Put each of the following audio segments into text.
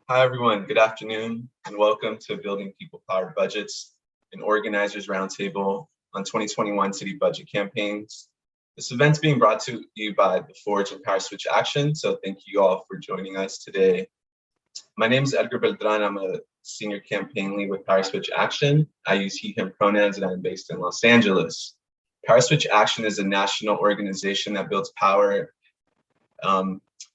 Hi, everyone. Good afternoon, and welcome to Building People-Powered Budgets, an organizers roundtable on 2021 city budget campaigns. This event's being brought to you by The Forge and Power Switch Action, so thank you all for joining us today. My name is Edgar Beltran. I'm a senior campaign lead with Power Switch Action. I use he, him pronouns, and I'm based in Los Angeles. Power Switch Action is a national organization that builds power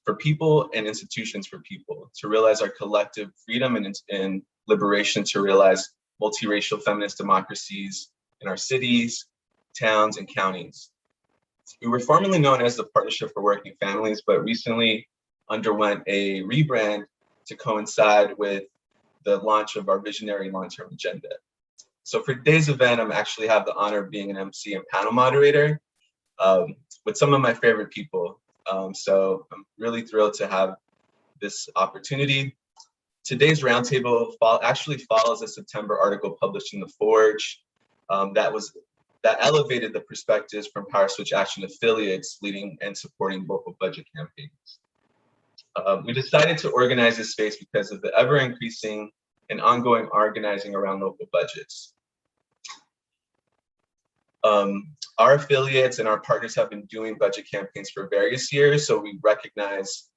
for people and institutions for people to realize our collective freedom and liberation, to realize multiracial feminist democracies in our cities, towns, and counties. We were formerly known as the Partnership for Working Families, but recently underwent a rebrand to coincide with the launch of our visionary long-term agenda. So for today's event, I'm actually have the honor of being an MC and panel moderator with some of my favorite people. So I'm really thrilled to have this opportunity. Today's roundtable actually follows a September article published in The Forge that elevated the perspectives from Power Switch Action affiliates leading and supporting local budget campaigns. We decided to organize this space because of the ever-increasing and ongoing organizing around local budgets. Our affiliates and our partners have been doing budget campaigns for various years, so we recognize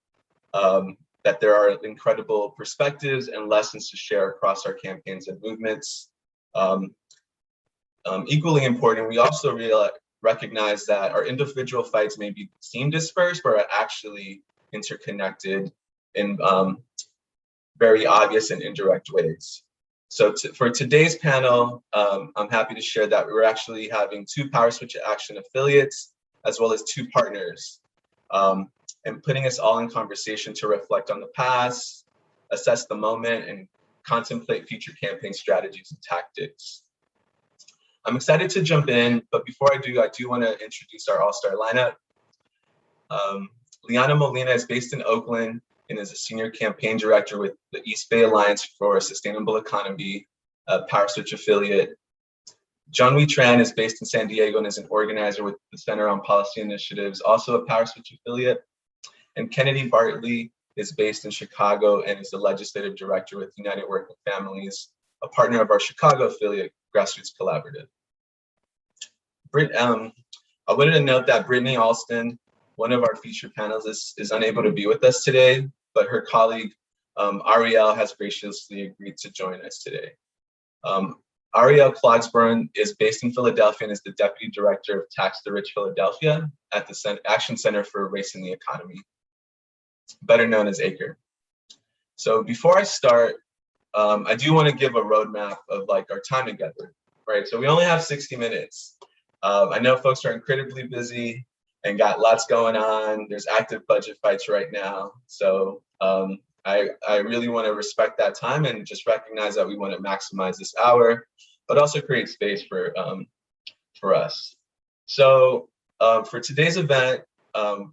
that there are incredible perspectives and lessons to share across our campaigns and movements. Equally important, we also recognize that our individual fights may seem dispersed, but are actually interconnected in very obvious and indirect ways. So for today's panel, I'm happy to share that we're actually having 2 Power Switch Action affiliates, as well as 2 partners, and putting us all in conversation to reflect on the past, assess the moment, and contemplate future campaign strategies and tactics. I'm excited to jump in, but before I do want to introduce our all-star lineup. Liana Molina is based in Oakland and is a senior campaign director with the East Bay Alliance for a Sustainable Economy, a Power Switch affiliate. John Wee Tran is based in San Diego and is an organizer with the Center on Policy Initiatives, also a Power Switch affiliate. And Kennedy Bartley is based in Chicago and is the legislative director with United Working Families, a partner of our Chicago affiliate, Grassroots Collaborative. I wanted to note that Brittany Alston, one of our featured panelists, is unable to be with us today, but her colleague, Ariel, has graciously agreed to join us today. Ariel Klogsborn is based in Philadelphia and is the Deputy Director of Tax the Rich Philadelphia at the Action Center for Race and the Economy, better known as ACRE. So before I start, I do want to give a roadmap of like our time together, right? So we only have 60 minutes. I know folks are incredibly busy and got lots going on. There's active budget fights right now. So I really want to respect that time and just recognize that we want to maximize this hour, but also create space for us. So for today's event,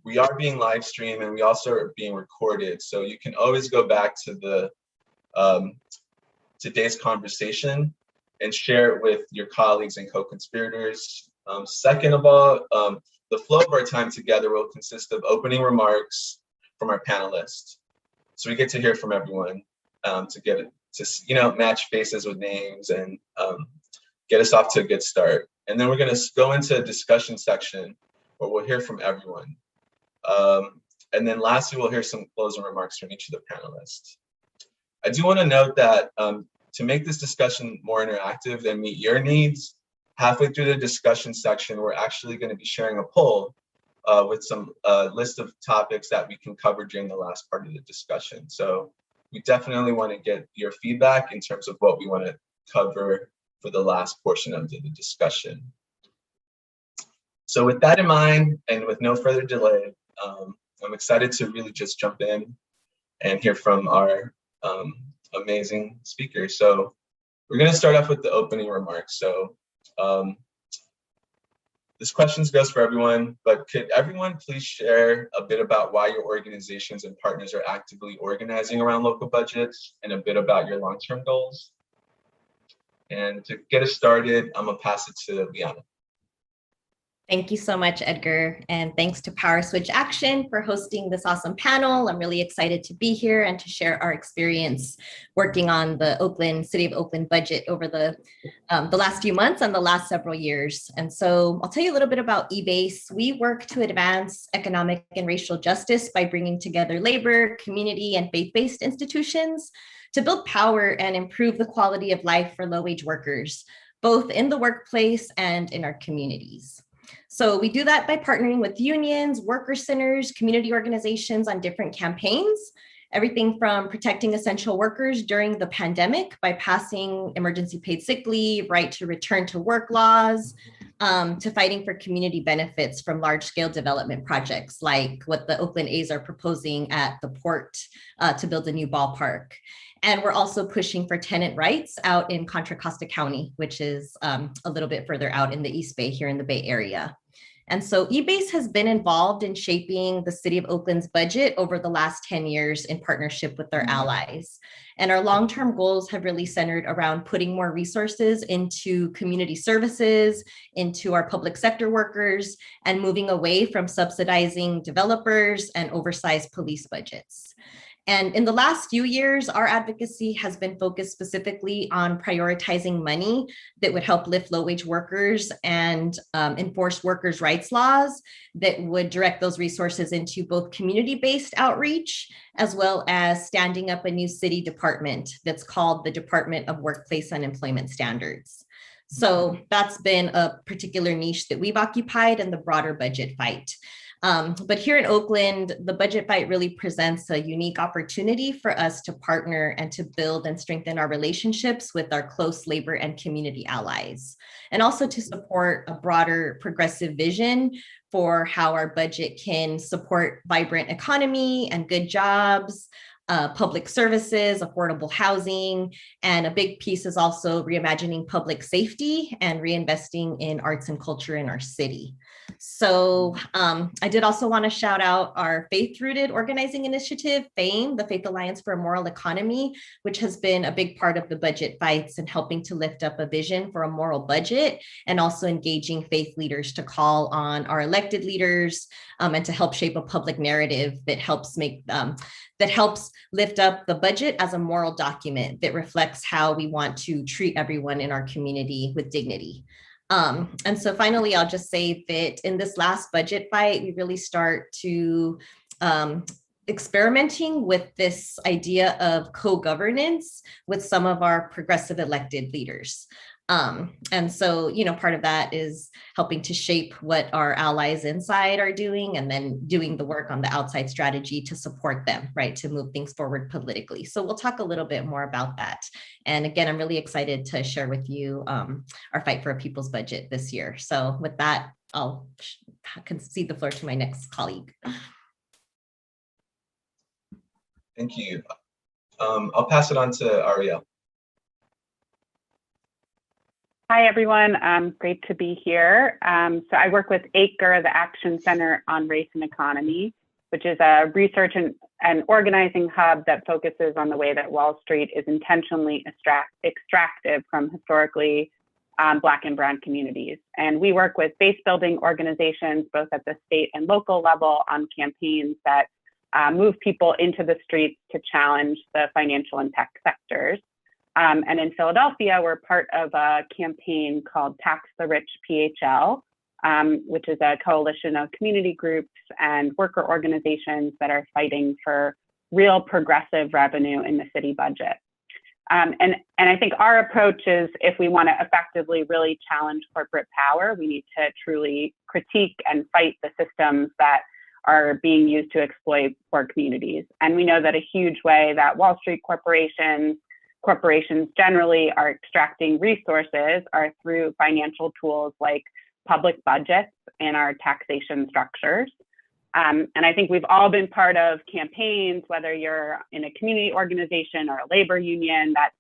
we are being live streamed and we also are being recorded. So you can always go back to the today's conversation and share it with your colleagues and co-conspirators. Second of all, the flow of our time together will consist of opening remarks from our panelists. So we get to hear from everyone to match faces with names and get us off to a good start. And then we're going to go into a discussion section where we'll hear from everyone. And then lastly, we'll hear some closing remarks from each of the panelists. I do want to note that to make this discussion more interactive and meet your needs, halfway through the discussion section, we're actually going to be sharing a poll with some list of topics that we can cover during the last part of the discussion. So we definitely want to get your feedback in terms of what we want to cover for the last portion of the discussion. So with that in mind, and with no further delay, I'm excited to really just jump in and hear from our amazing speakers. So we're going to start off with the opening remarks. So this question goes for everyone, but could everyone please share a bit about why your organizations and partners are actively organizing around local budgets and a bit about your long-term goals? And to get us started, I'm gonna pass it to Liana. Thank you so much, Edgar. And thanks to Power Switch Action for hosting this awesome panel. I'm really excited to be here and to share our experience working on the City of Oakland budget over the last few months and the last several years. And so I'll tell you a little bit about eBase. We work to advance economic and racial justice by bringing together labor, community, and faith-based institutions to build power and improve the quality of life for low-wage workers, both in the workplace and in our communities. So we do that by partnering with unions, worker centers, community organizations on different campaigns, everything from protecting essential workers during the pandemic by passing emergency paid sick leave, right to return to work laws, to fighting for community benefits from large-scale development projects like what the Oakland A's are proposing at the port to build a new ballpark. And we're also pushing for tenant rights out in Contra Costa County, which is a little bit further out in the East Bay here in the Bay Area. And so eBase has been involved in shaping the City of Oakland's budget over the last 10 years in partnership with our allies. And our long-term goals have really centered around putting more resources into community services, into our public sector workers, and moving away from subsidizing developers and oversized police budgets. And in the last few years, our advocacy has been focused specifically on prioritizing money that would help lift low-wage workers and enforce workers' rights laws that would direct those resources into both community-based outreach, as well as standing up a new city department that's called the Department of Workplace and Employment Standards. So that's been a particular niche that we've occupied in the broader budget fight. But here in Oakland, the budget fight really presents a unique opportunity for us to partner and to build and strengthen our relationships with our close labor and community allies, and also to support a broader progressive vision for how our budget can support vibrant economy and good jobs, public services, affordable housing, and a big piece is also reimagining public safety and reinvesting in arts and culture in our city. So I did also want to shout out our faith-rooted organizing initiative, FAME, the Faith Alliance for a Moral Economy, which has been a big part of the budget fights and helping to lift up a vision for a moral budget, and also engaging faith leaders to call on our elected leaders and to help shape a public narrative that helps lift up the budget as a moral document that reflects how we want to treat everyone in our community with dignity. And so finally, I'll just say that in this last budget fight, we really start to experimenting with this idea of co-governance with some of our progressive elected leaders. And so, you know, part of that is helping to shape what our allies inside are doing, and then doing the work on the outside strategy to support them, right, to move things forward politically. So we'll talk a little bit more about that. And again, I'm really excited to share with you our fight for a people's budget this year. So with that, I'll concede the floor to my next colleague. Thank you. I'll pass it on to Ariel. Hi, everyone. Great to be here. So I work with ACRE, the Action Center on Race and Economy, which is a research and organizing hub that focuses on the way that Wall Street is intentionally extractive from historically Black and Brown communities. And we work with base building organizations, both at the state and local level, on campaigns that move people into the streets to challenge the financial and tech sectors. And in Philadelphia, we're part of a campaign called Tax the Rich PHL, which is a coalition of community groups and worker organizations that are fighting for real progressive revenue in the city budget. And I think our approach is, if we want to effectively really challenge corporate power, we need to truly critique and fight the systems that are being used to exploit poor communities. And we know that a huge way that Wall Street corporations generally are extracting resources are through financial tools like public budgets and our taxation structures. And I think we've all been part of campaigns, whether you're in a community organization or a labor union, that,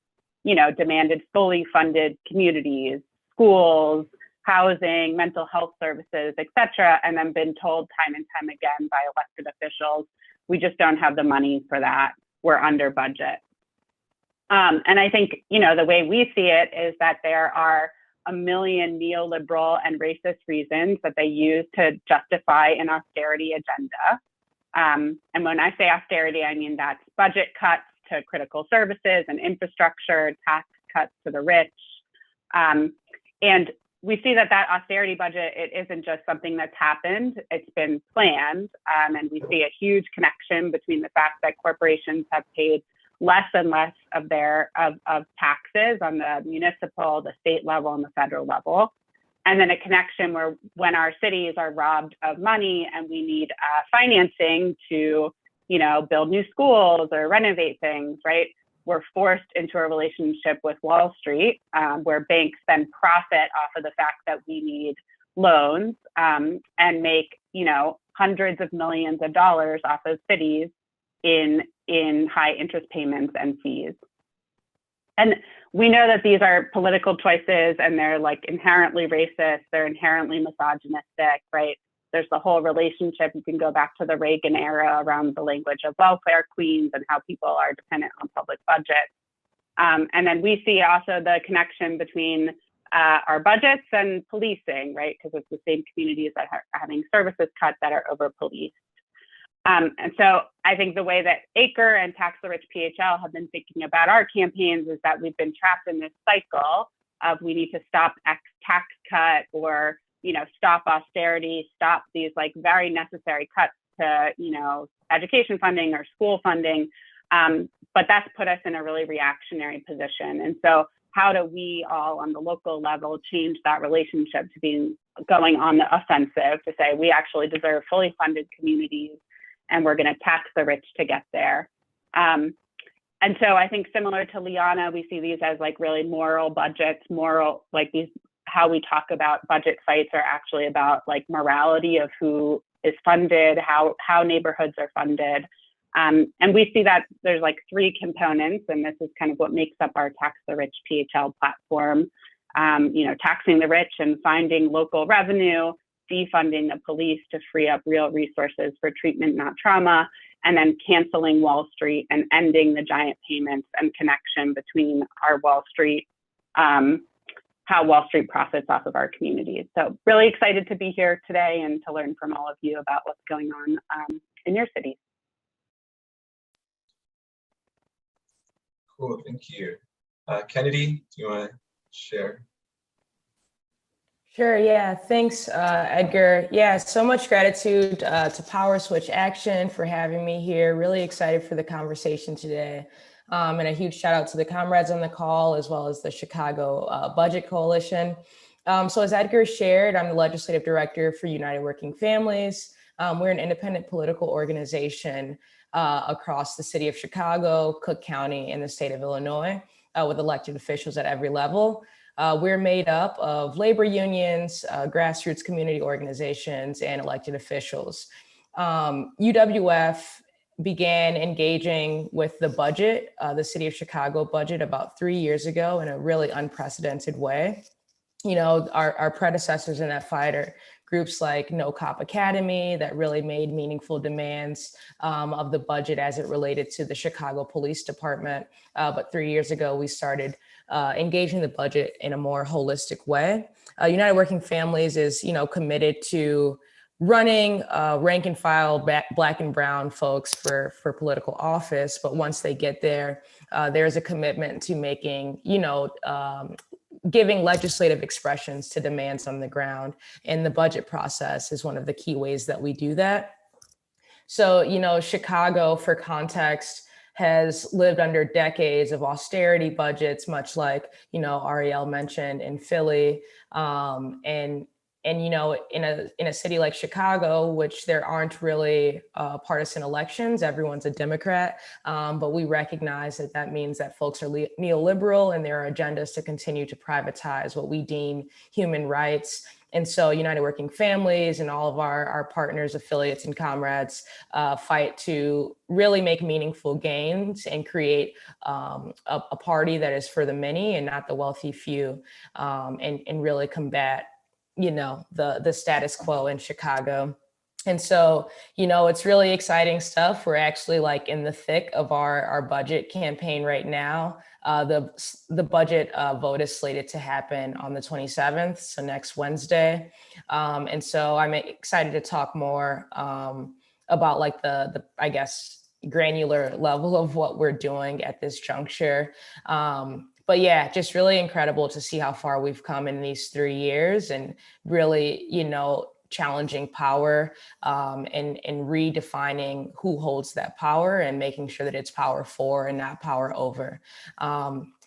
you know, demanded fully funded communities, schools, housing, mental health services, et cetera, and then been told time and time again by elected officials, we just don't have the money for that, we're under budget. And I think, you know, the way we see it is that there are a million neoliberal and racist reasons that they use to justify an austerity agenda. And when I say austerity, I mean that's budget cuts to critical services and infrastructure, tax cuts to the rich. And we see that austerity budget, it isn't just something that's happened, it's been planned. And we see a huge connection between the fact that corporations have paid less and less of their of taxes on the municipal, the state level, and the federal level. And then a connection where when our cities are robbed of money and we need financing to, build new schools or renovate things, right? We're forced into a relationship with Wall Street, where banks then profit off of the fact that we need loans and make, hundreds of millions of dollars off of cities in high interest payments and fees. And we know that these are political choices and they're like inherently racist, they're inherently misogynistic, right? There's the whole relationship, you can go back to the Reagan era around the language of welfare queens and how people are dependent on public budgets. And then we see also the connection between our budgets and policing, right? Because it's the same communities that are having services cut that are over-policed. And so I think the way that ACRE and Tax the Rich PHL have been thinking about our campaigns is that we've been trapped in this cycle of we need to stop X tax cut or, stop austerity, stop these like very necessary cuts to, education funding or school funding. But that's put us in a really reactionary position. And so how do we all on the local level change that relationship to being going on the offensive to say we actually deserve fully funded communities and we're going to tax the rich to get there. And so I think similar to Liana, we see these as like really moral budgets, like these, how we talk about budget fights are actually about like morality of who is funded, how neighborhoods are funded. And we see that there's like three components, and this is kind of what makes up our Tax the Rich PHL platform. Taxing the rich and finding local revenue, defunding the police to free up real resources for treatment, not trauma, and then canceling Wall Street and ending the giant payments and connection between our Wall Street, how Wall Street profits off of our communities. So really excited to be here today and to learn from all of you about what's going on in your cities. Cool, thank you. Kennedy, do you want to share? Sure, yeah, thanks, Edgar. Yeah, so much gratitude to Power Switch Action for having me here. Really excited for the conversation today. And a huge shout out to the comrades on the call, as well as the Chicago Budget Coalition. So as Edgar shared, I'm the Legislative Director for United Working Families. We're an independent political organization across the city of Chicago, Cook County, and the state of Illinois, with elected officials at every level. We're made up of labor unions, grassroots community organizations, and elected officials. UWF began engaging with the budget, the city of Chicago budget, about 3 years ago in a really unprecedented way. Our predecessors in that fight are groups like No Cop Academy that really made meaningful demands of the budget as it related to the Chicago Police Department. But 3 years ago, we started engaging the budget in a more holistic way. United Working Families is, committed to running rank and file Black and brown folks for political office. But once they get there, there's a commitment to making, giving legislative expressions to demands on the ground. And the budget process is one of the key ways that we do that. So, Chicago, for context, has lived under decades of austerity budgets, much like, Ariel mentioned in Philly. And in a city like Chicago, which there aren't really partisan elections, everyone's a Democrat, but we recognize that means that folks are neoliberal and there are agendas to continue to privatize what we deem human rights. And so United Working Families and all of our partners, affiliates, and comrades fight to really make meaningful gains and create a party that is for the many and not the wealthy few, and really combat the status quo in Chicago. And so, it's really exciting stuff. We're actually like in the thick of our budget campaign right now. The budget vote is slated to happen on the 27th, so next Wednesday. And so I'm excited to talk more about like the I guess, granular level of what we're doing at this juncture. But yeah, just really incredible to see how far we've come in these 3 years, and really, challenging power and redefining who holds that power and making sure that it's power for and not power over.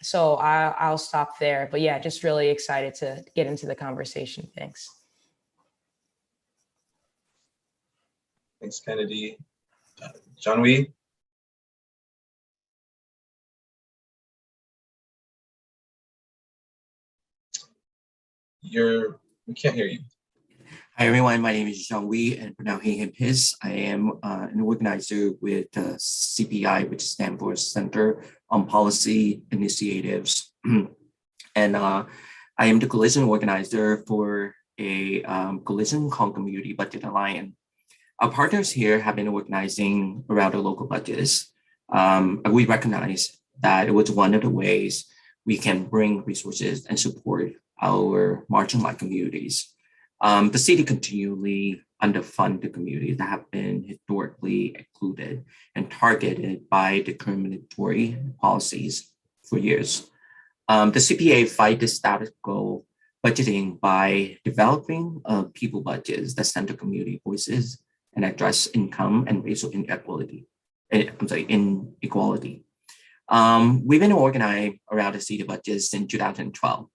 So I'll stop there. But yeah, just really excited to get into the conversation. Thanks. Thanks, Kennedy. John Wee? We can't hear you. Hi everyone, my name is Zhang Wei and pronounced him his. I am an organizer with CPI, which stands for Center on Policy Initiatives. And I am the coalition organizer for a coalition called Community Budget Alliance. Our partners here have been organizing around the local budgets. We recognize that it was one of the ways we can bring resources and support our marginalized communities. The city continually underfund the communities that have been historically excluded and targeted by discriminatory policies for years. The CPA fight the status quo budgeting by developing people budgets that center community voices and address income and racial inequality. Inequality. We've been organizing around the city budgets since 2012.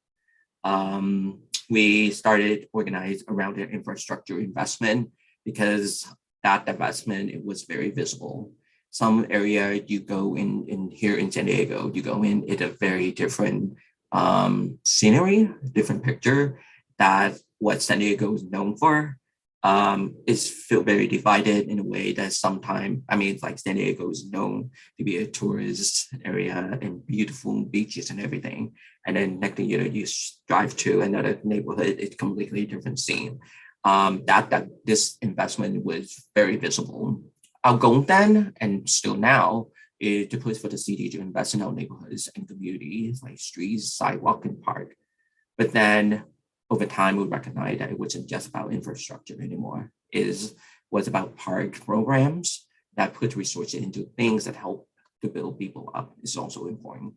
We started organized around the infrastructure investment because that investment, it was very visible. Some area you go in here in San Diego, you go in, it's a very different scenery, different picture that what San Diego is known for. Is feel very divided in a way that sometimes, it's like San Diego is known to be a tourist area and beautiful beaches and everything. And then next thing you know, you drive to another neighborhood, it's completely different scene. That this investment was very visible. Our goal then, and still now, is to push for the city to invest in our neighborhoods and communities like streets, sidewalk, and park. But then over time, we recognize that it wasn't just about infrastructure anymore. It was about park programs that put resources into things that help to build people up is also important.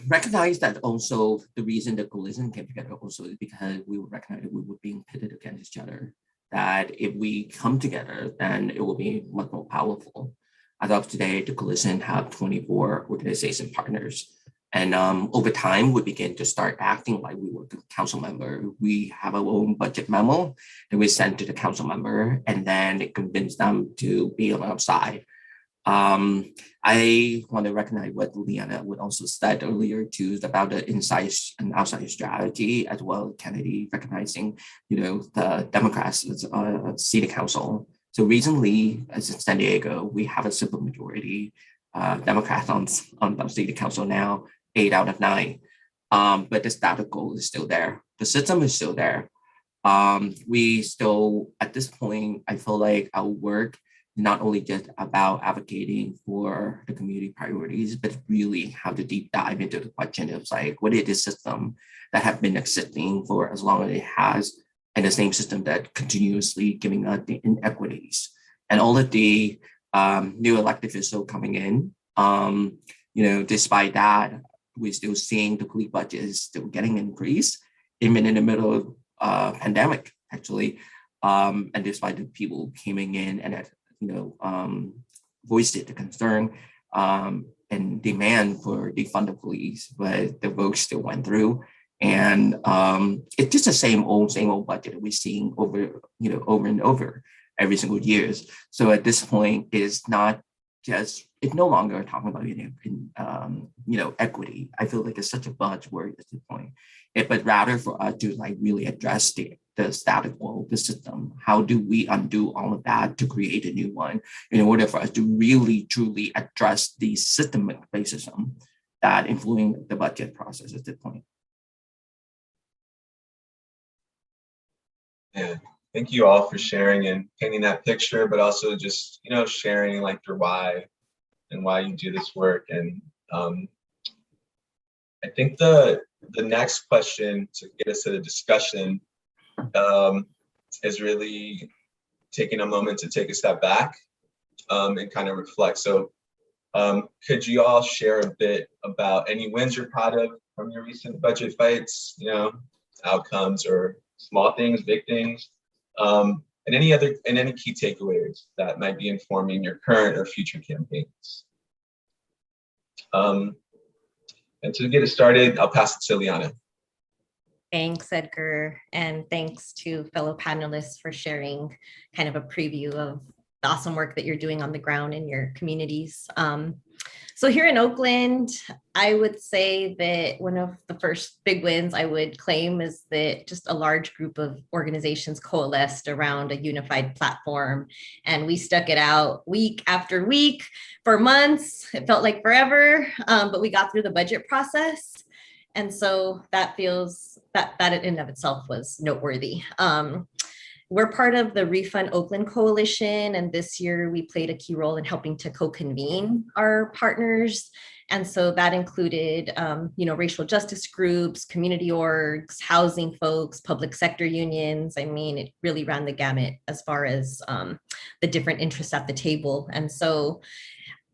Recognize that also the reason the coalition came together also is because we would recognize that we were being pitted against each other, that if we come together, then it will be much more powerful. As of today, the coalition have 24 organization partners. And over time, we begin to start acting like we were the council member. We have our own budget memo that we send to the council member, and then it convinced them to be on our side. I want to recognize what Liana would also said earlier too about the inside and outside strategy, as well as Kennedy recognizing, the Democrats as city council. So recently, as in San Diego, we have a simple majority Democrats on the city council now, 8 out of 9. But the status quo is still there. The system is still there. We still, at this point, I feel like our work not only just about advocating for the community priorities, but really how to deep dive into the question of like, what is this system that have been existing for as long as it has, and the same system that continuously giving us the inequities. And all of the new elected officials coming in, despite that, we're still seeing the police budget is still getting increased, even in the middle of pandemic, actually. And despite the people coming in and voiced the concern and demand for defund the police, but the vote still went through. And it's just the same old budget that we're seeing over and over every single years. So at this point, it's no longer talking about equity. I feel like it's such a buzzword at this point, but rather for us to like really address the status quo, the system. How do we undo all of that to create a new one in order for us to really truly address the systemic racism that influence the budget process at this point? Yeah, thank you all for sharing and painting that picture, but also just, sharing like your why and why you do this work. And I think the next question to get us to the discussion is really taking a moment to take a step back and kind of reflect. So could you all share a bit about any wins you're proud of from your recent budget fights, outcomes or small things, big things, and any key takeaways that might be informing your current or future campaigns? And to get it started, I'll pass it to Liana. Thanks, Edgar, and thanks to fellow panelists for sharing kind of a preview of the awesome work that you're doing on the ground in your communities. So here in Oakland, I would say that one of the first big wins I would claim is that just a large group of organizations coalesced around a unified platform, and we stuck it out week after week for months. It felt like forever, but we got through the budget process. And so that feels that in and of itself was noteworthy. We're part of the Refund Oakland Coalition, and this year we played a key role in helping to co-convene our partners. And so that included, racial justice groups, community orgs, housing folks, public sector unions. I mean, it really ran the gamut as far as the different interests at the table. And so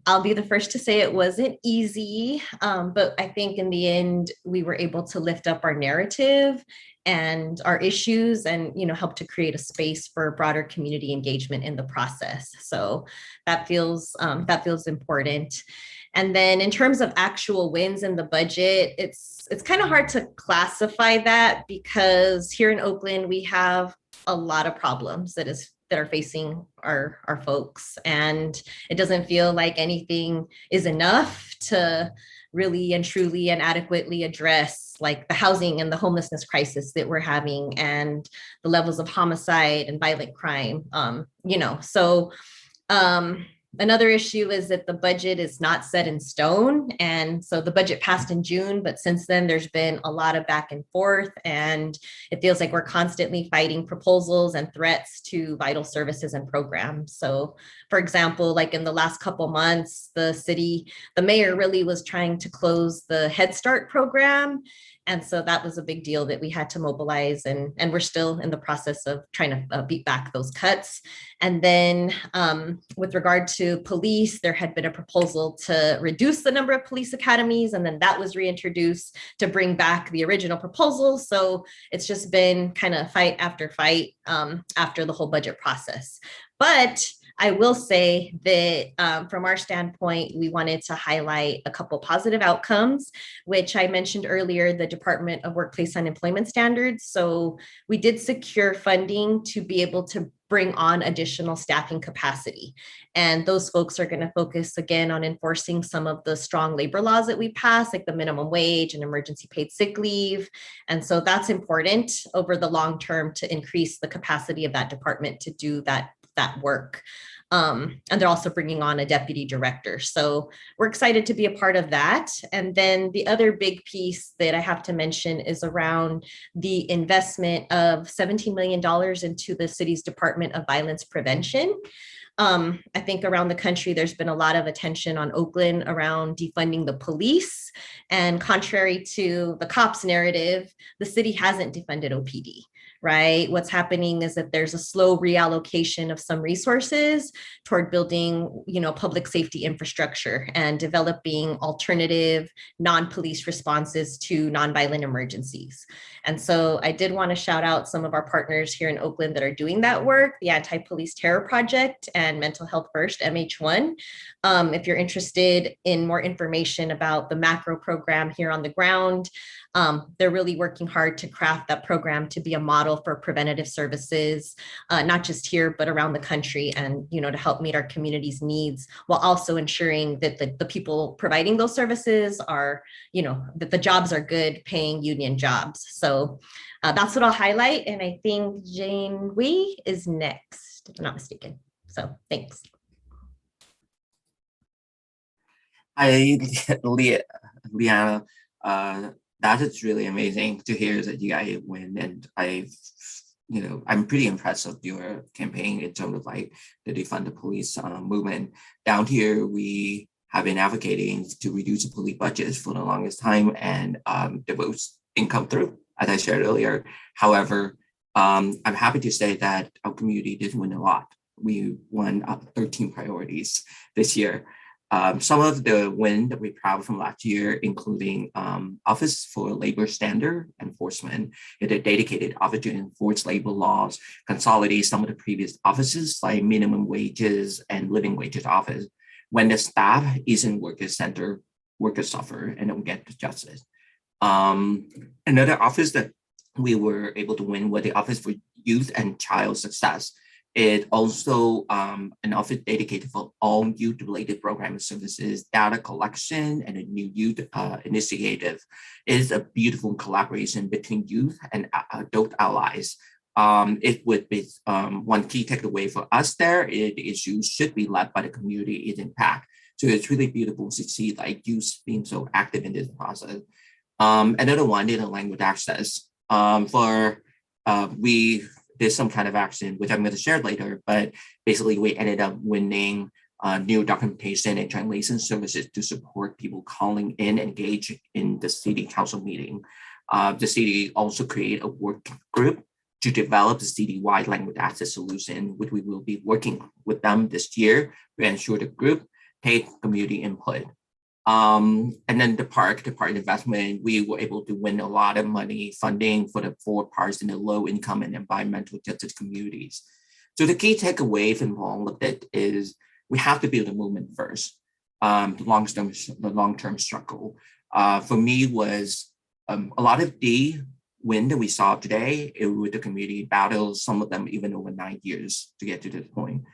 I'll be the first to say it wasn't easy, but I think in the end, we were able to lift up our narrative and our issues and, help to create a space for broader community engagement in the process. So that feels important. And then in terms of actual wins in the budget, it's kind of hard to classify that because here in Oakland, we have a lot of problems that are facing our folks. And it doesn't feel like anything is enough to really and truly and adequately address like the housing and the homelessness crisis that we're having and the levels of homicide and violent crime. Another issue is that the budget is not set in stone. And so the budget passed in June, but since then there's been a lot of back and forth, and it feels like we're constantly fighting proposals and threats to vital services and programs. So for example, like in the last couple months, the mayor really was trying to close the Head Start program. And so that was a big deal that we had to mobilize, and we're still in the process of trying to beat back those cuts. And then with regard to police, there had been a proposal to reduce the number of police academies, and then that was reintroduced to bring back the original proposal. So it's just been kind of fight after fight after the whole budget process. But I will say that from our standpoint, we wanted to highlight a couple positive outcomes, which I mentioned earlier, the Department of Workplace and Employment Standards. So we did secure funding to be able to bring on additional staffing capacity. And those folks are going to focus again on enforcing some of the strong labor laws that we passed, like the minimum wage and emergency paid sick leave. And so that's important over the long term to increase the capacity of that department to do that work. And they're also bringing on a deputy director. So we're excited to be a part of that. And then the other big piece that I have to mention is around the investment of $17 million into the city's Department of Violence Prevention. I think around the country, there's been a lot of attention on Oakland around defunding the police. And contrary to the cops narrative, the city hasn't defunded OPD. Right? What's happening is that there's a slow reallocation of some resources toward building, public safety infrastructure and developing alternative non-police responses to nonviolent emergencies. And so I did want to shout out some of our partners here in Oakland that are doing that work, the Anti-Police Terror Project and Mental Health First, MH1. If you're interested in more information about the macro program here on the ground, they're really working hard to craft that program to be a model for preventative services, not just here, but around the country, and, to help meet our community's needs while also ensuring that the people providing those services are, that the jobs are good paying union jobs. So that's what I'll highlight. And I think Jane Wee is next, if I'm not mistaken. So thanks. Liana, that is really amazing to hear that you guys win, and I I'm pretty impressed of your campaign in terms of like the defund the police movement. Down here, we have been advocating to reduce the police budgets for the longest time, and the votes didn't come through, as I shared earlier. However, I'm happy to say that our community did win a lot. We won 13 priorities this year. Some of the win that we're proud of from last year, including Office for Labor Standard Enforcement, a dedicated office to enforce labor laws, consolidate some of the previous offices like minimum wages and living wages office. When the staff is in worker center, workers suffer and don't get justice. Another office that we were able to win was the Office for Youth and Child Success. It also an office dedicated for all youth-related program services, data collection, and a new youth initiative. It is a beautiful collaboration between youth and adult allies. It would be one key takeaway for us there. The issue should be led by the community, its impact. So it's really beautiful to see like youth being so active in this process. Another one, data language access. We did some kind of action, which I'm going to share later, but basically we ended up winning new documentation and translation services to support people calling in, engage in the city council meeting. The city also created a work group to develop the citywide language access solution, which we will be working with them this year to ensure the group take community input. And then the park investment, we were able to win a lot of money funding for the 4 parks in the low income and environmental justice communities. So the key takeaway from all of it is we have to build a movement first. The long-term struggle for me was a lot of the win that we saw today, it was the community battles, some of them even over 9 years to get to this point.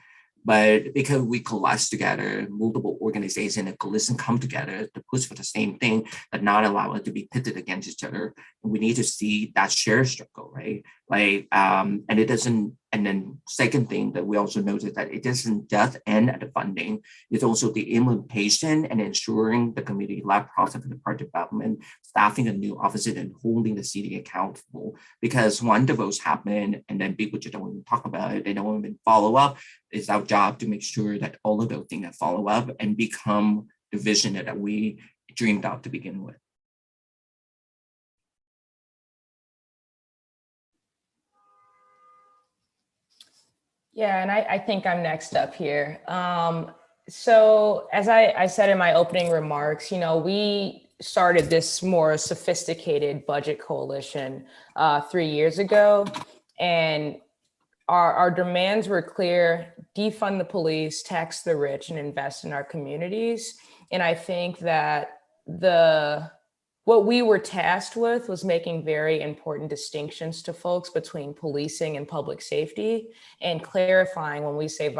But because we collapse together, multiple organizations and coalition come together to push for the same thing, but not allow us to be pitted against each other. And we need to see that shared struggle, right? Like, and it doesn't. And then second thing that we also noticed that it doesn't just end at the funding. It's also the implementation and ensuring the community-led process of the park development, staffing a new offices and holding the city accountable. Because when the votes happen and then people just don't even talk about it, they don't even follow up. It's our job to make sure that all of those things that follow up and become the vision that we dreamed out to begin with. Yeah, and I think I'm next up here. So as I said in my opening remarks, we started this more sophisticated budget coalition 3 years ago, and our demands were clear: defund the police, tax the rich, and invest in our communities. And I think that what we were tasked with was making very important distinctions to folks between policing and public safety, and clarifying when we say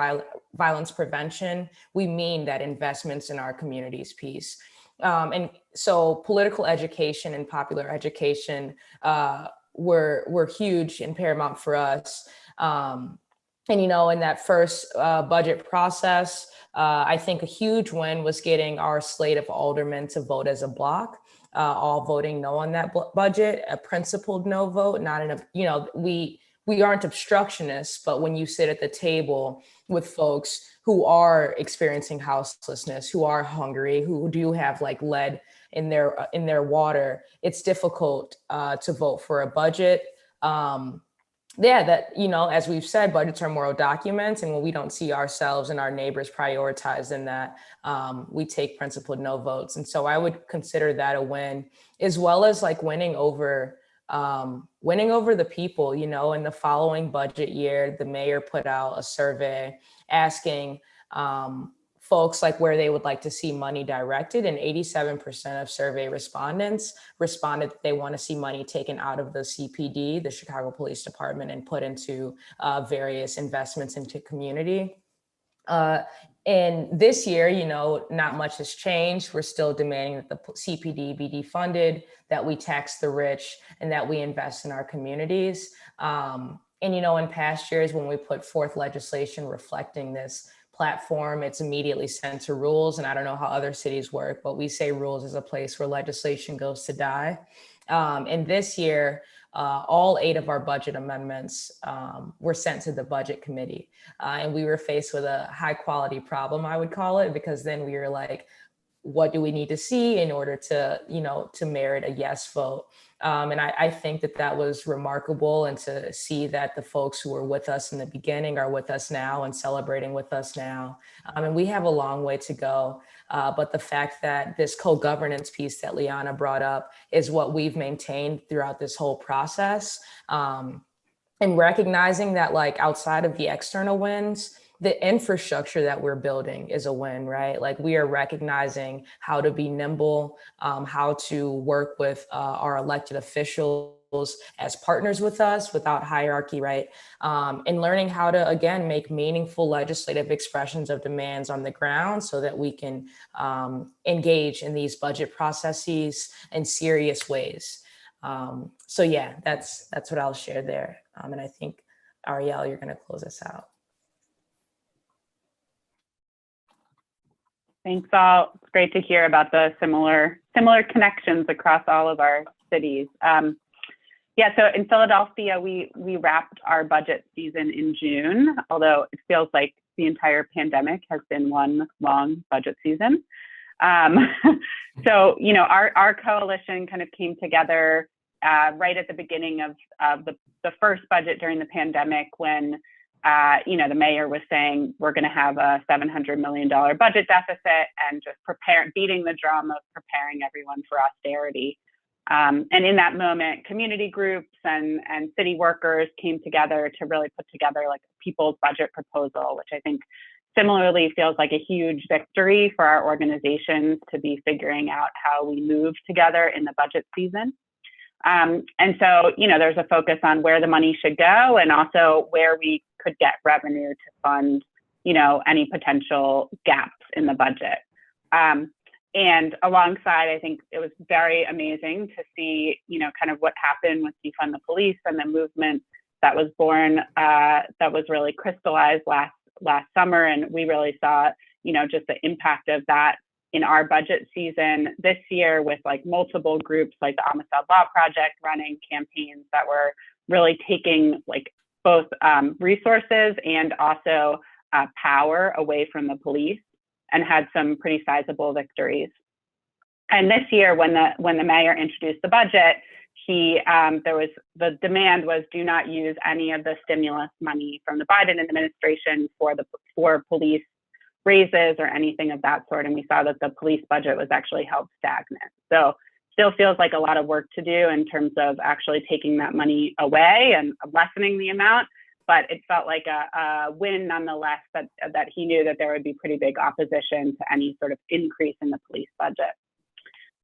violence prevention, we mean that investments in our communities piece. And so political education and popular education were huge and paramount for us. And, in that first budget process, I think a huge win was getting our slate of aldermen to vote as a block. All voting no on that budget, a principled no vote, not in a, we aren't obstructionists, but when you sit at the table with folks who are experiencing houselessness, who are hungry, who do have like lead in their water, it's difficult to vote for a budget. As we've said, budgets are moral documents, and when we don't see ourselves and our neighbors prioritized in that, we take principled no votes. And so I would consider that a win, as well as like winning over the people. In the following budget year, the mayor put out a survey asking folks like where they would like to see money directed, and 87% of survey respondents responded that they want to see money taken out of the CPD, the Chicago Police Department, and put into various investments into community. And this year, not much has changed. We're still demanding that the CPD be defunded, that we tax the rich, and that we invest in our communities. And in past years, when we put forth legislation reflecting this platform, it's immediately sent to rules. And I don't know how other cities work, but we say rules is a place where legislation goes to die. And this year, all 8 of our budget amendments were sent to the budget committee. And we were faced with a high quality problem, I would call it, because then we were like, what do we need to see in order to, to merit a yes vote? And I think that was remarkable, and to see that the folks who were with us in the beginning are with us now and celebrating with us now. And we have a long way to go. But the fact that this co-governance piece that Liana brought up is what we've maintained throughout this whole process. And recognizing that, like, outside of the external wins, the infrastructure that we're building is a win, right? Like, we are recognizing how to be nimble, how to work with our elected officials as partners with us without hierarchy, right? And learning how to, again, make meaningful legislative expressions of demands on the ground so that we can engage in these budget processes in serious ways. So yeah, that's what I'll share there. And I think, Ariel, you're gonna close us out. Thanks all. It's great to hear about the similar connections across all of our cities. Yeah, so in Philadelphia, we wrapped our budget season in June, although it feels like the entire pandemic has been one long budget season. So, our coalition kind of came together right at the beginning of the first budget during the pandemic, when the mayor was saying we're going to have a $700 million budget deficit, and just beating the drum of preparing everyone for austerity. And in that moment, community groups and city workers came together to really put together like a people's budget proposal, which I think similarly feels like a huge victory for our organizations to be figuring out how we move together in the budget season. And so, there's a focus on where the money should go, and also where we could get revenue to fund, any potential gaps in the budget. And alongside, I think it was very amazing to see, kind of what happened with Defund the Police and the movement that was born, that was really crystallized last summer. And we really saw, just the impact of that in our budget season this year, with like multiple groups like the Homicide Law Project running campaigns that were really taking like both resources and also power away from the police, and had some pretty sizable victories. And this year, when the mayor introduced the budget, the demand was, do not use any of the stimulus money from the Biden administration for police raises or anything of that sort. And we saw that the police budget was actually held stagnant. So still feels like a lot of work to do in terms of actually taking that money away and lessening the amount. But it felt like a win nonetheless, that he knew that there would be pretty big opposition to any sort of increase in the police budget.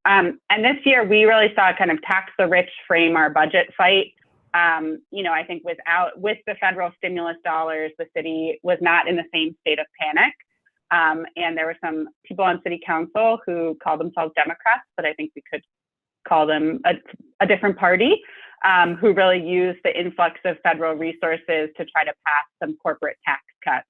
And this year, we really saw kind of tax the rich frame our budget fight. I think with the federal stimulus dollars, the city was not in the same state of panic. And there were some people on city council who called themselves Democrats, but I think we could call them a different party, who really used the influx of federal resources to try to pass some corporate tax cuts,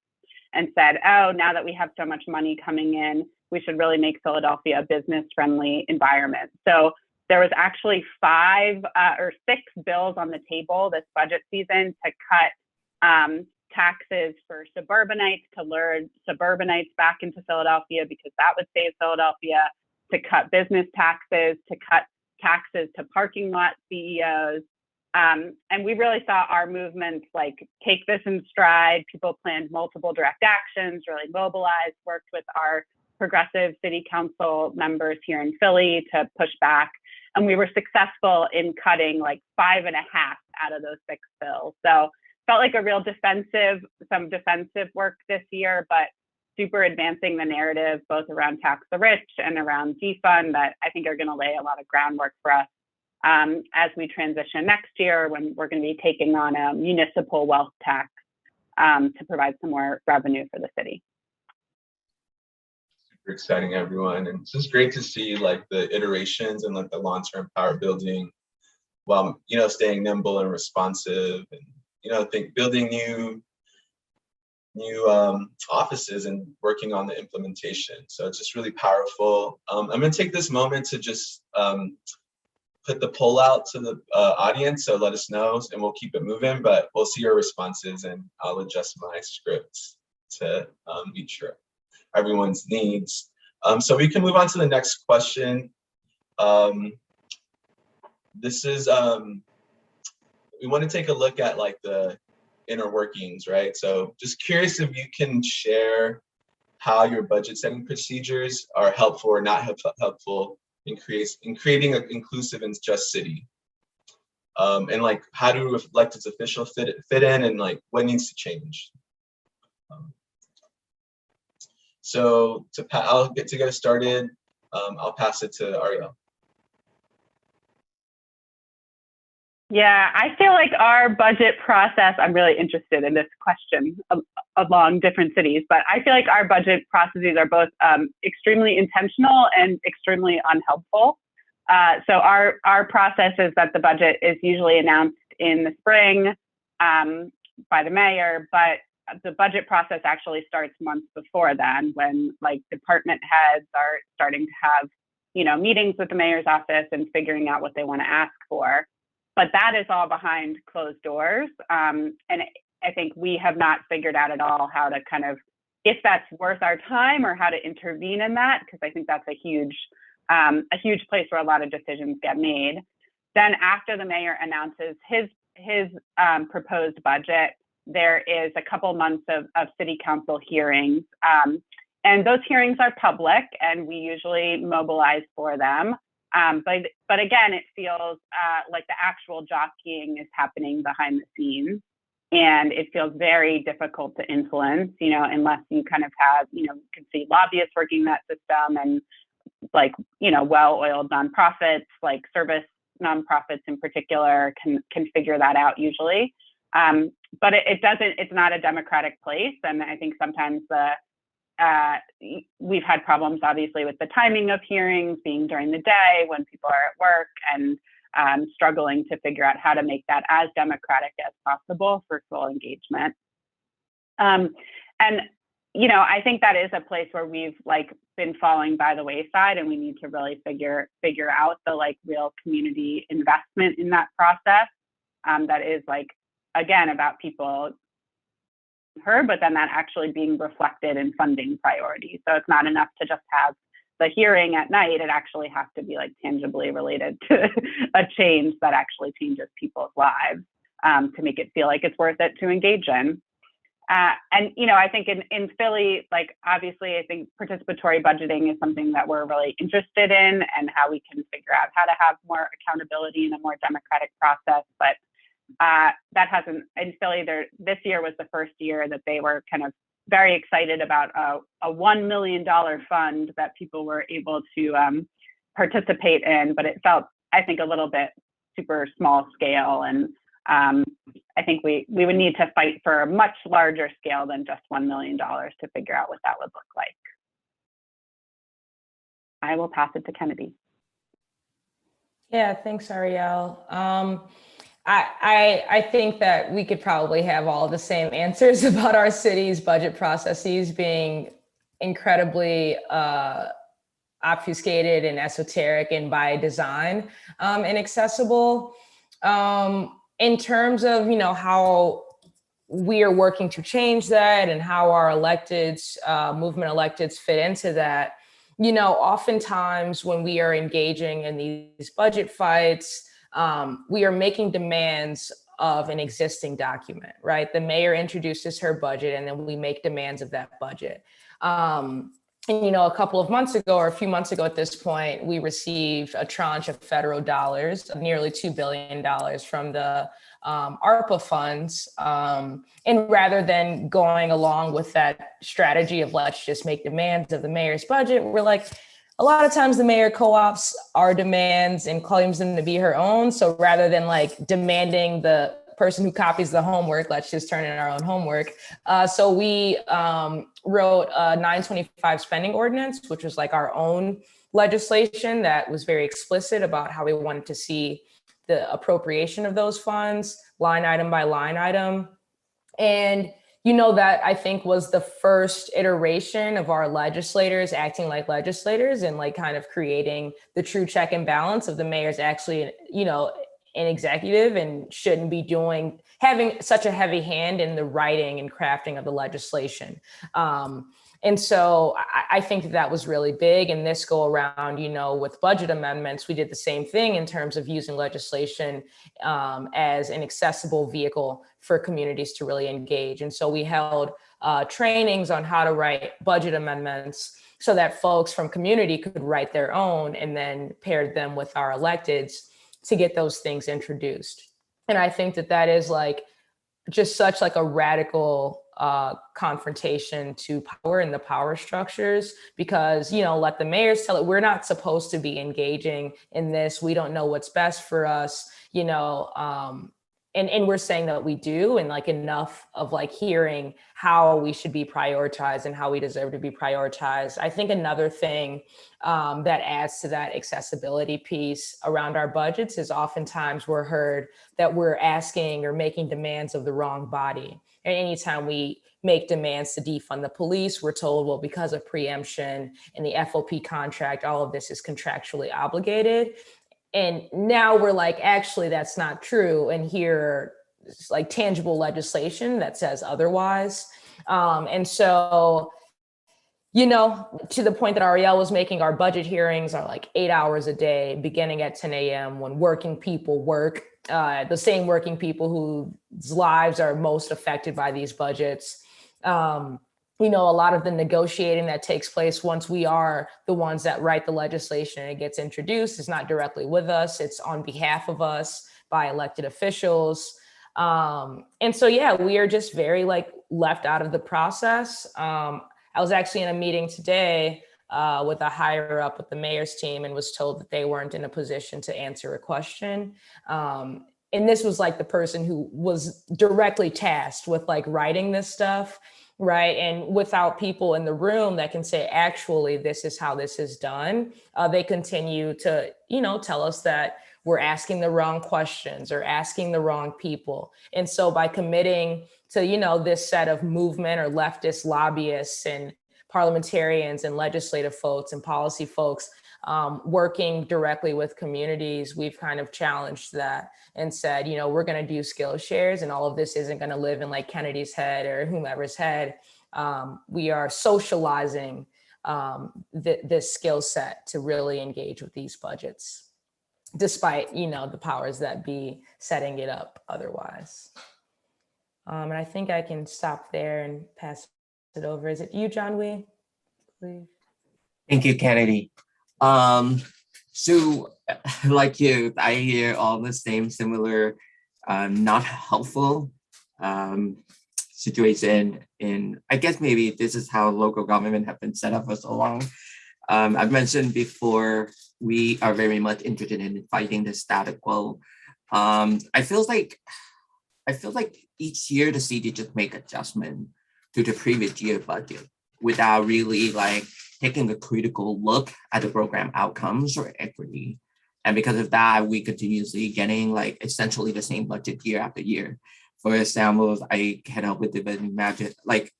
and said, oh, now that we have so much money coming in, we should really make Philadelphia a business-friendly environment. So there was actually 5 or 6 bills on the table this budget season to cut taxes for suburbanites, to lure suburbanites back into Philadelphia because that would save Philadelphia, to cut business taxes, to cut taxes to parking lot CEOs. And we really saw our movements like take this in stride. People planned multiple direct actions, really mobilized, worked with our progressive city council members here in Philly to push back. And we were successful in cutting like 5.5 out of those 6 bills. So felt like a real defensive work this year, but super advancing the narrative, both around tax the rich and around defund, that I think are going to lay a lot of groundwork for us as we transition next year, when we're going to be taking on a municipal wealth tax to provide some more revenue for the city. Super exciting, everyone. And it's just great to see like the iterations and like the long-term power building while, staying nimble and responsive, and, I think building new offices and working on the implementation. So it's just really powerful. I'm going to take this moment to just put the poll out to the audience, so let us know and we'll keep it moving, but we'll see your responses and I'll adjust my scripts to meet sure everyone's needs. So we can move on to the next question. This is, we want to take a look at like the inner workings, right? So just curious if you can share how your budget setting procedures are helpful or not helpful in creating an inclusive and just city. And like how do elected officials fit in and like what needs to change? So I'll get to get us started. I'll pass it to Ariel. Yeah, I feel like our budget process, I'm really interested in this question along different cities, but I feel like our budget processes are both extremely intentional and extremely unhelpful. So our process is that the budget is usually announced in the spring by the mayor, but the budget process actually starts months before then, when like department heads are starting to have, you know, meetings with the mayor's office and figuring out what they want to ask for. But that is all behind closed doors. And I think we have not figured out at all how to kind of, if that's worth our time or how to intervene in that, because I think that's a huge place where a lot of decisions get made. Then after the mayor announces his proposed budget, there is a couple months of city council hearings. And those hearings are public and we usually mobilize for them. But again, it feels like the actual jockeying is happening behind the scenes, and it feels very difficult to influence, you know, unless you kind of have, you know, you can see lobbyists working that system and like, you know, well-oiled nonprofits, like service nonprofits in particular can figure that out usually. But it's not a democratic place. And I think sometimes we've had problems, obviously, with the timing of hearings being during the day when people are at work and struggling to figure out how to make that as democratic as possible for full engagement. And, you know, I think that is a place where we've like been falling by the wayside, and we need to really figure out the like real community investment in that process. That is like, again, about people heard, but then that actually being reflected in funding priorities. So it's not enough to just have the hearing at night. It actually has to be like tangibly related to a change that actually changes people's lives to make it feel like it's worth it to engage in. And, you know, I think in Philly, like, obviously, I think participatory budgeting is something that we're really interested in, and how we can figure out how to have more accountability and a more democratic process. But that hasn't, in Philly, this year was the first year that they were kind of very excited about a $1 million fund that people were able to participate in, but it felt, I think, a little bit super small scale. And I think we would need to fight for a much larger scale than just $1 million to figure out what that would look like. I will pass it to Kennedy. Yeah, thanks, Ariel. I think that we could probably have all the same answers about our city's budget processes being incredibly obfuscated and esoteric and by design and accessible. In terms of, you know, how we are working to change that and how our electeds, movement electeds fit into that, you know, oftentimes when we are engaging in these budget fights, we are making demands of an existing document, right? The mayor introduces her budget and then we make demands of that budget. And, you know, a couple of months ago, or a few months ago at this point, we received a tranche of federal dollars, of nearly $2 billion from the ARPA funds. And rather than going along with that strategy of let's just make demands of the mayor's budget, we're like, a lot of times the mayor co-ops our demands and claims them to be her own. So rather than like demanding the person who copies the homework, let's just turn in our own homework. So we wrote a 925 spending ordinance, which was like our own legislation that was very explicit about how we wanted to see the appropriation of those funds, line item by line item. And, that I think was the first iteration of our legislators acting like legislators and like kind of creating the true check and balance of the mayor's actually, an executive and shouldn't be having such a heavy hand in the writing and crafting of the legislation. And so I think that was really big. And this go around, with budget amendments, we did the same thing in terms of using legislation as an accessible vehicle for communities to really engage. And so we held trainings on how to write budget amendments so that folks from community could write their own and then paired them with our electeds to get those things introduced. And I think that is like just such like a radical confrontation to power and the power structures, because, let the mayors tell it, we're not supposed to be engaging in this. We don't know what's best for us, and we're saying that we do, and like enough of like hearing how we should be prioritized and how we deserve to be prioritized. I think another thing that adds to that accessibility piece around our budgets is oftentimes we're heard that we're asking or making demands of the wrong body. And anytime we make demands to defund the police, we're told, well, because of preemption and the FOP contract, all of this is contractually obligated. And now we're like, actually, that's not true. And here, like tangible legislation that says otherwise. And so, to the point that Ariel was making, our budget hearings are like 8 hours a day, beginning at 10 a.m. when working people work, the same working people whose lives are most affected by these budgets. A lot of the negotiating that takes place once we are the ones that write the legislation and it gets introduced is not directly with us. It's on behalf of us by elected officials. And so, yeah, we are just very like left out of the process. I was actually in a meeting today with a higher up with the mayor's team and was told that they weren't in a position to answer a question. And this was like the person who was directly tasked with like writing this stuff, right? And without people in the room that can say, actually, this is how this is done, they continue to, tell us that we're asking the wrong questions or asking the wrong people. And so by committing to, this set of movement or leftist lobbyists and parliamentarians and legislative folks and policy folks working directly with communities, we've kind of challenged that and said, we're going to do skill shares and all of this isn't going to live in like Kennedy's head or whomever's head. We are socializing this skill set to really engage with these budgets, despite, the powers that be setting it up otherwise. And I think I can stop there and pass it over. Is it you, John Wee? Please. Thank you, Kennedy. So like you, I hear all the same similar, not helpful situation in, I guess maybe this is how local government have been set up for so long. I've mentioned before, we are very much interested in fighting the status quo. I feel like each year the city just make adjustment to the previous year budget without really like taking a critical look at the program outcomes or equity. And because of that, we continuously getting like essentially the same budget year after year. For example, I came up with the budget, like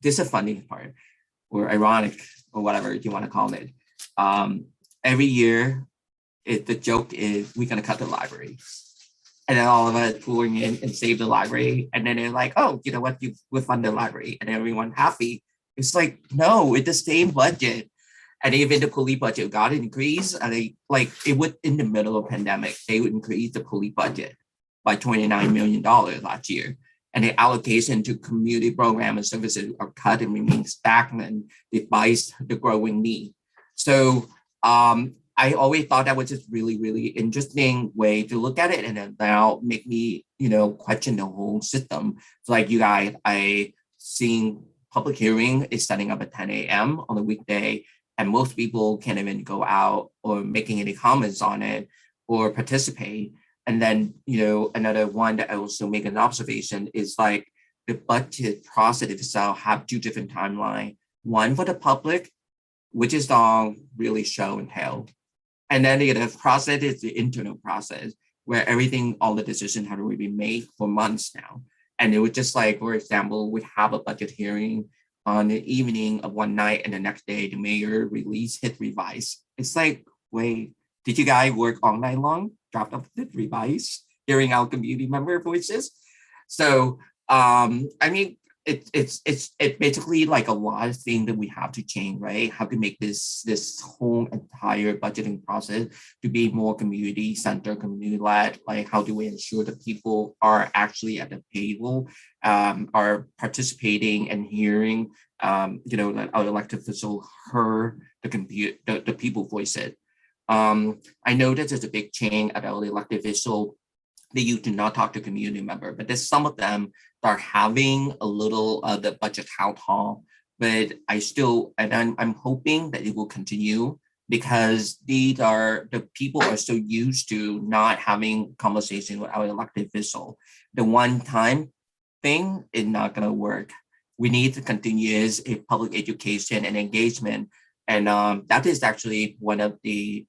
this is a funny part or ironic or whatever you want to call it. Every year, the joke is we're gonna cut the library. And then all of us pouring in and save the library. And then they're like, oh, you know what, you will fund the library. And everyone happy. It's like, no, it's the same budget. And even the police budget got increased. And it would, in the middle of pandemic, they would increase the police budget by $29 million last year. And the allocation to community program and services are cut and remain stagnant despite the growing need. So I always thought that was just really, really interesting way to look at it. And then now make me, question the whole system. So like you guys, I seen public hearing is setting up at 10 a.m. on a weekday, and most people can't even go out or making any comments on it or participate. And then, another one that I also make an observation is like the budget process itself have two different timelines. One for the public, which is on really show and tell. And then the other process is the internal process where everything, all the decisions have already been made for months now. And it was just like, for example, we have a budget hearing on the evening of one night, and the next day the mayor released his revise. It's like, wait, did you guys work all night long, draft up the revise, hearing our community member voices? So I mean, it's basically like a lot of things that we have to change, right? How to make this whole entire budgeting process to be more community centered, community led. Like, how do we ensure that people are actually at the table, are participating and hearing, that our elected official heard the people voice it. I know that there's a big change at our elected official that you do not talk to community member, but there's some of them that are having a little the budget town hall, but I'm hoping that it will continue, because the people are so used to not having conversation with our elected official. The one time thing is not gonna work. We need to continue a public education and engagement. And that is actually one of the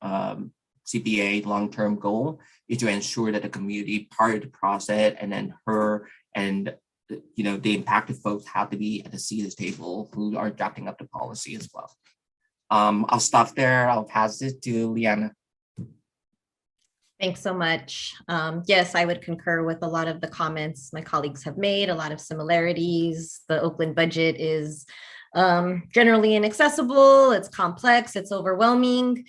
CPA long-term goal, is to ensure that the community part of the process, and then her and the impacted folks have to be at the seat of the table who are drafting up the policy as well. I'll stop there. I'll pass it to Liana. Thanks so much. Yes, I would concur with a lot of the comments my colleagues have made, a lot of similarities. The Oakland budget is generally inaccessible, it's complex, it's overwhelming.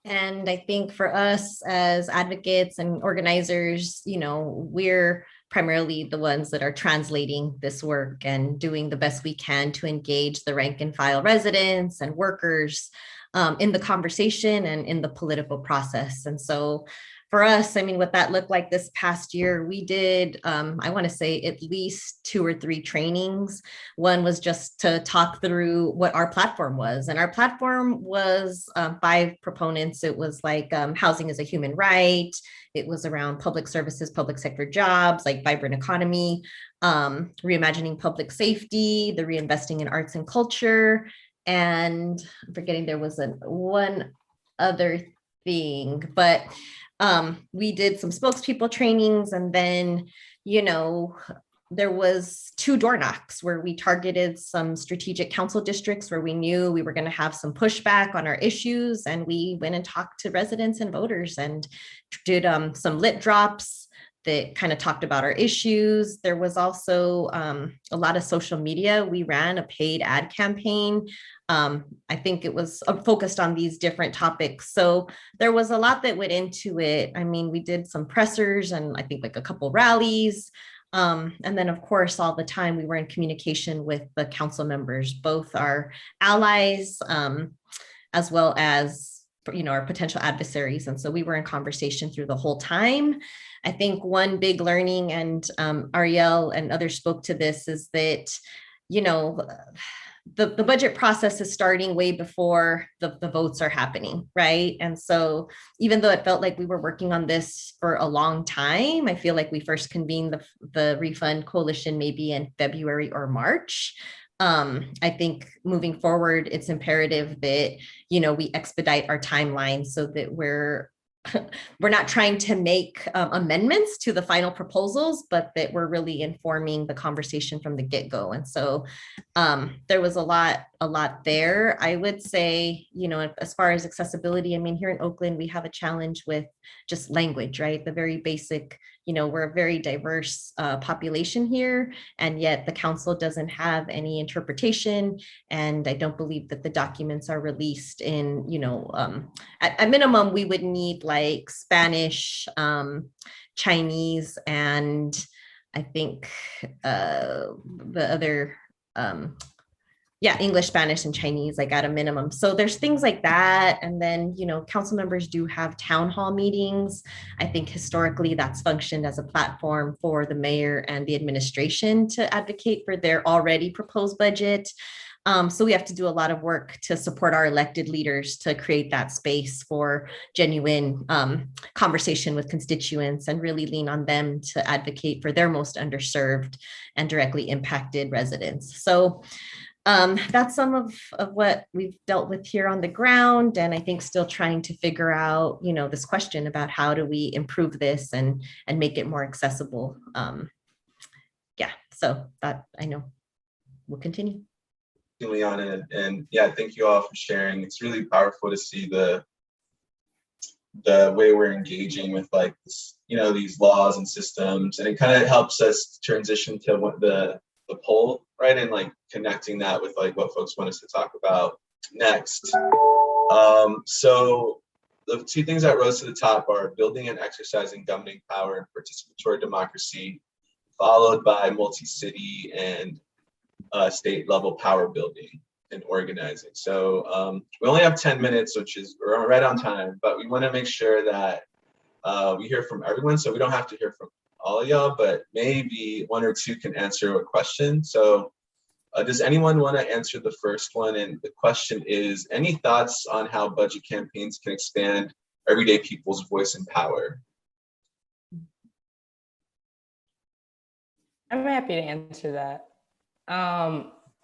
And I think for us as advocates and organizers, we're primarily the ones that are translating this work and doing the best we can to engage the rank and file residents and workers in the conversation and in the political process. And so for us, I mean, what that looked like this past year, we did, I want to say at least 2 or 3 trainings. One was just to talk through what our platform was. And our platform was 5 proponents. It was like housing is a human right. It was around public services, public sector jobs, like vibrant economy, reimagining public safety, the reinvesting in arts and culture. And I'm forgetting there was one other thing, but we did some spokespeople trainings, and then, there was 2 door knocks where we targeted some strategic council districts where we knew we were going to have some pushback on our issues. And we went and talked to residents and voters and did some lit drops that kind of talked about our issues. There was also a lot of social media. We ran a paid ad campaign. I think it was focused on these different topics. So there was a lot that went into it. I mean, we did some pressers and I think like a couple rallies. And then, of course, all the time we were in communication with the council members, both our allies, as well as our potential adversaries. And so we were in conversation through the whole time. I think one big learning, and Ariel and others spoke to this, is that, the budget process is starting way before the votes are happening, right? And so even though it felt like we were working on this for a long time, I feel like we first convened the refund coalition maybe in February or March. I think moving forward, it's imperative that, we expedite our timeline so that we're not trying to make amendments to the final proposals, but that we're really informing the conversation from the get-go. And so there was a lot there. I would say, as far as accessibility, I mean, here in Oakland, we have a challenge with just language, right? The very basic, we're a very diverse population here, and yet the council doesn't have any interpretation. And I don't believe that the documents are released in, at minimum, we would need like Spanish, Chinese, and I think the other, English, Spanish, and Chinese, like at a minimum. So there's things like that. And then, council members do have town hall meetings. I think historically that's functioned as a platform for the mayor and the administration to advocate for their already proposed budget. So we have to do a lot of work to support our elected leaders to create that space for genuine conversation with constituents and really lean on them to advocate for their most underserved and directly impacted residents. So that's some of what we've dealt with here on the ground. And I think still trying to figure out, this question about how do we improve this and make it more accessible. So that I know will continue. Liana, and yeah, thank you all for sharing. It's really powerful to see the way we're engaging with like this, these laws and systems, and it kind of helps us transition to what the poll, right, and like connecting that with like what folks want us to talk about next. So the two things that rose to the top are building and exercising governing power and participatory democracy, followed by multi-city and state level power building and organizing. So we only have 10 minutes, which is we're right on time, but we want to make sure that we hear from everyone. So we don't have to hear from all of y'all, but maybe one or two can answer a question. So does anyone want to answer the first one? And the question is, any thoughts on how budget campaigns can expand everyday people's voice and power? I'm happy to answer that.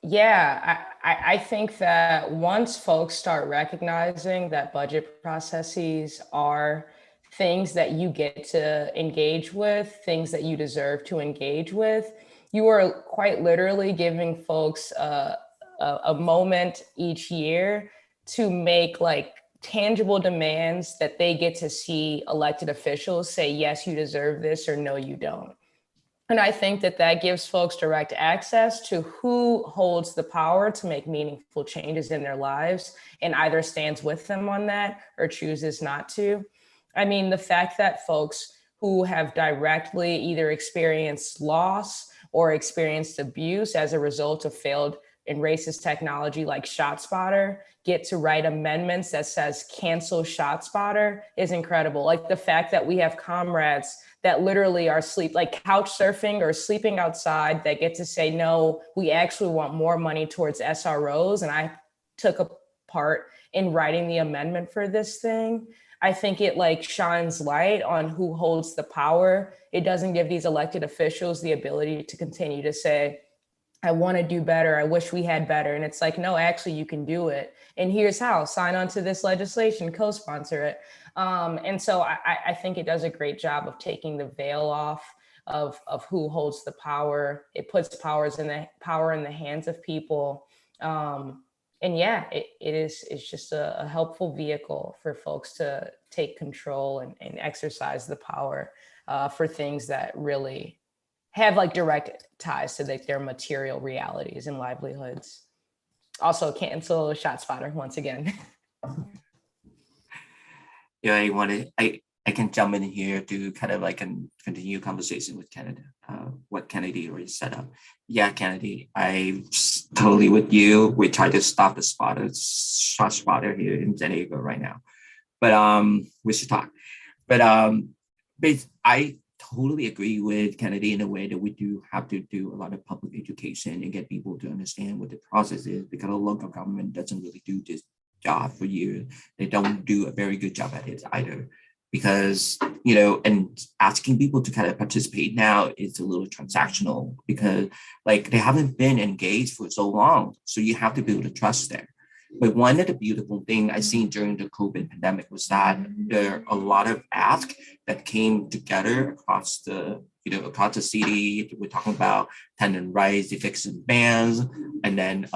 Yeah, I think that once folks start recognizing that budget processes are things that you get to engage with, things that you deserve to engage with, you are quite literally giving folks a moment each year to make like tangible demands that they get to see elected officials say, yes, you deserve this, or no, you don't. And I think that that gives folks direct access to who holds the power to make meaningful changes in their lives and either stands with them on that or chooses not to. I mean, the fact that folks who have directly either experienced loss or experienced abuse as a result of failed and racist technology like ShotSpotter get to write amendments that says cancel ShotSpotter is incredible. Like the fact that we have comrades that literally are like couch surfing or sleeping outside that get to say, no, we actually want more money towards SROs. And I took a part in writing the amendment for this thing. I think it like shines light on who holds the power. It doesn't give these elected officials the ability to continue to say, I want to do better. I wish we had better. And it's like, no, actually you can do it. And here's how: sign on to this legislation, co-sponsor it. And so I think it does a great job of taking the veil off of who holds the power. It puts power in the hands of people. And yeah, it's just a helpful vehicle for folks to take control and exercise the power for things that really have like direct ties to like their material realities and livelihoods. Also cancel ShotSpotter once again. Yeah, I can jump in here to kind of like continue conversation with Kennedy, what Kennedy already set up. Yeah, Kennedy, I totally with you. We try to stop the ShotSpotter here in San Diego right now, but we should talk. But I totally agree with Kennedy in a way that we do have to do a lot of public education and get people to understand what the process is, because the local government doesn't really do this job for you. They don't do a very good job at it either, because, and asking people to kind of participate now is a little transactional because like they haven't been engaged for so long. So you have to build a trust there. But one of the beautiful things I seen during the COVID pandemic was that there are a lot of asks that came together across the city. We're talking about tenant rights, eviction bans, and then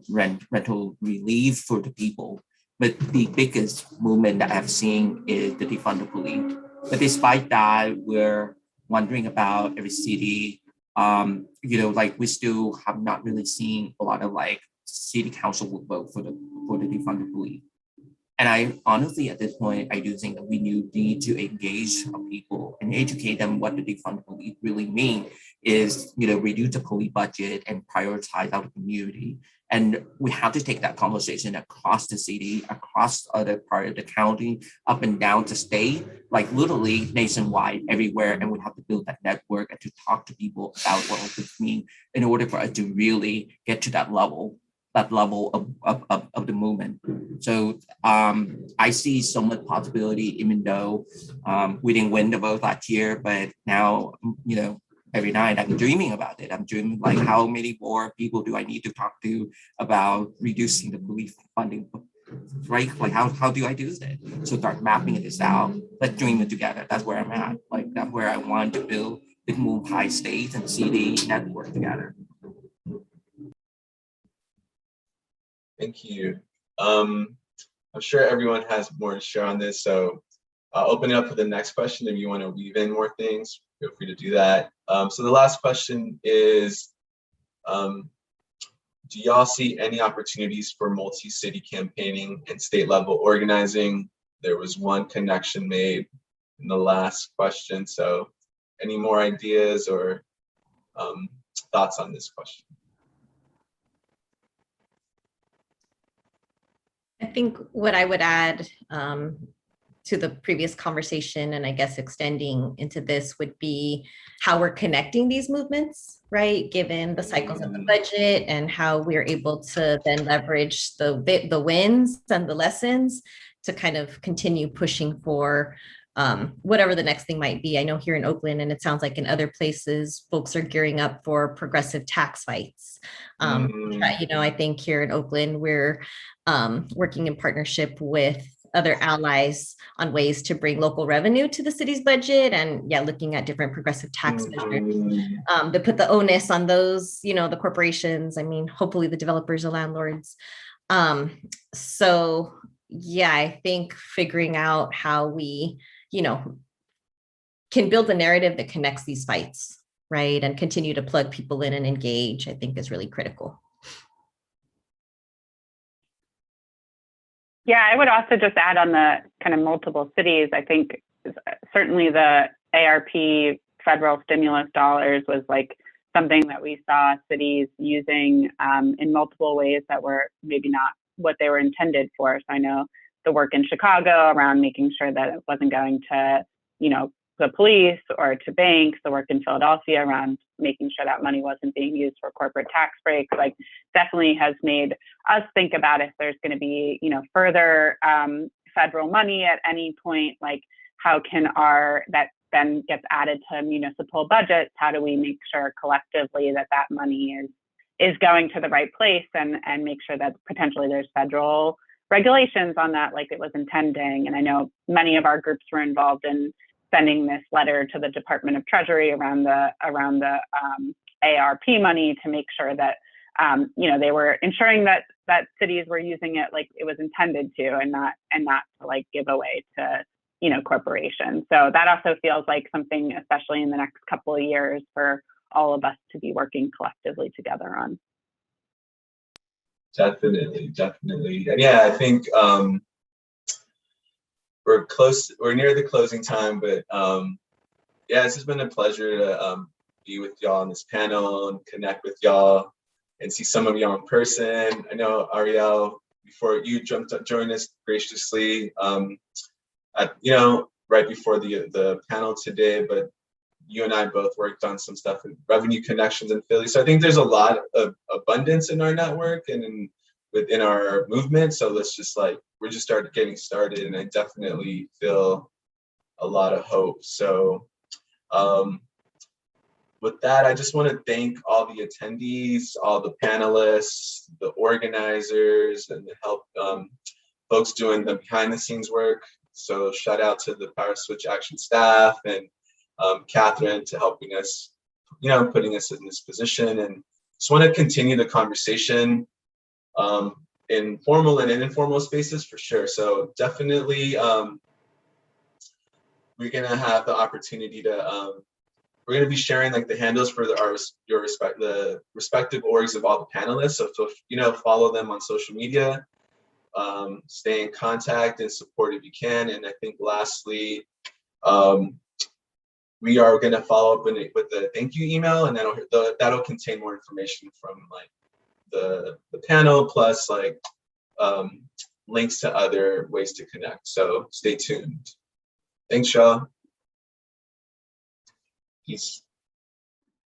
rental relief for the people. But the biggest movement that I've seen is the defund the police. But despite that, we're wondering about every city. Like we still have not really seen a lot of like city council would vote for the defund the police. And I honestly, at this point, I do think that we need to engage people and educate them what the defund the police really mean is, reduce the police budget and prioritize our community. And we have to take that conversation across the city, across other part of the county, up and down the state, like literally nationwide, everywhere. And we have to build that network and to talk to people about what this means in order for us to really get to that level of the movement. So I see so much possibility, even though we didn't win the vote last year, but now, every night I'm dreaming about it. I'm dreaming like, how many more people do I need to talk to about reducing the police funding, right? Like how do I do that? So start mapping this out. Let's dream it together. That's where I'm at. Like that's where I want to build big move high state and city network together. Thank you. I'm sure everyone has more to share on this, so I'll open it up for the next question. If you want to weave in more things, feel free to do that. So the last question is, do y'all see any opportunities for multi-city campaigning and state level organizing? There was one connection made in the last question, so any more ideas or thoughts on this question? I think what I would add to the previous conversation, and I guess extending into this, would be how we're connecting these movements, right? Given the cycles of the budget and how we're able to then leverage the wins and the lessons to kind of continue pushing for whatever the next thing might be. I know here in Oakland, and it sounds like in other places, folks are gearing up for progressive tax fights. I think here in Oakland, we're working in partnership with other allies on ways to bring local revenue to the city's budget, and looking at different progressive tax measures that put the onus on those, the corporations. I mean, hopefully the developers or landlords. So I think figuring out how we, can build a narrative that connects these fights, right, and continue to plug people in and engage, I think is really critical. Yeah, I would also just add on the kind of multiple cities. I think certainly the ARP federal stimulus dollars was like something that we saw cities using in multiple ways that were maybe not what they were intended for. So I know the work in Chicago around making sure that it wasn't going to, the police or to banks, the work in Philadelphia around making sure that money wasn't being used for corporate tax breaks, like definitely has made us think about if there's going to be, further federal money at any point, like how can that then gets added to municipal budgets? How do we make sure collectively that money is going to the right place and make sure that potentially there's federal regulations on that like it was intending? And I know many of our groups were involved in sending this letter to the Department of Treasury around the ARP money to make sure that they were ensuring that cities were using it like it was intended to, and not to like give away to corporations. So that also feels like something, especially in the next couple of years, for all of us to be working collectively together on. Definitely. And I think we're near the closing time, but this has been a pleasure to be with y'all on this panel and connect with y'all and see some of y'all in person. I know Ariel, before you joined us graciously right before the panel today, but you and I both worked on some stuff in revenue connections in Philly. So I think there's a lot of abundance in our network and within our movement. So we're just getting started, and I definitely feel a lot of hope. So with that, I just want to thank all the attendees, all the panelists, the organizers, and the help folks doing the behind the scenes work. So shout out to the Power Switch Action staff and Catherine to helping us, putting us in this position. And just want to continue the conversation in formal and informal spaces for sure. So definitely we're gonna have the opportunity to we're gonna be sharing like the handles for the respective orgs of all the panelists. So follow them on social media, stay in contact and support if you can. And I think lastly, we are going to follow up with the thank you email, and that'll contain more information from like the panel, plus like links to other ways to connect. So stay tuned. Thanks, y'all. Peace.